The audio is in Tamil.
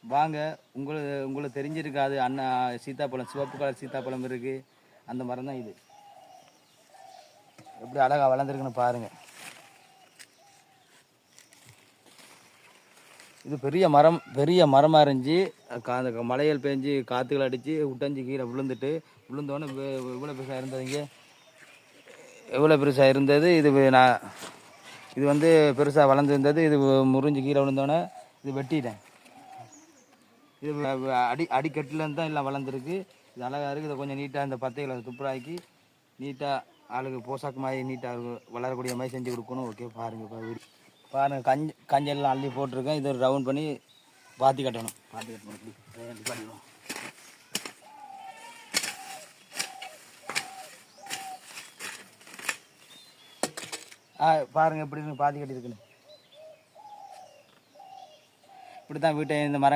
வாங்க. உங்களுக்கு தெரிஞ்சிருக்காது. அண்ணா சீத்தாப்பழம், சிவப்பு கலர் சீத்தாப்பழம் இருக்குது. அந்த மரம் தான் இது. எப்படி அழகாக வளர்ந்துருக்குன்னு பாருங்கள். இது பெரிய மரமாக இருந்துச்சு. அந்த மலைகள் பெஞ்சு காற்றுகள் அடித்து உட்டஞ்சி கீழே விழுந்தோடனே இவ்வளோ பெருசாக இருந்ததுங்க. எவ்வளோ பெருசாக இருந்தது இது வந்து பெருசாக வளர்ந்துருந்தது. இது முறிஞ்சு கீழே விழுந்தோடனே இது வெட்டிட்டேன். இது அடிக்கட்டிலேருந்து தான் எல்லாம் வளர்ந்துருக்கு. இது அழகாக இருக்குது. இதை கொஞ்சம் நீட்டாக இந்த பத்தைகளை துப்புராக்கி நீட்டாக ஆளுக்கு போசாக்கு மாதிரி நீட்டாக வளரக்கூடிய மாதிரி செஞ்சு கொடுக்கணும். ஓகே, பாருங்கள் கஞ்செல்லாம் அள்ளி போட்டிருக்கேன். இதை ரவுண்ட் பண்ணி பாத்தி கட்டணும். பண்ணிடுவோம். பாருங்கள் எப்படி பாத்தி கட்டியிருக்குன்னு. இப்படி தான் வீட்டை இந்த மரம்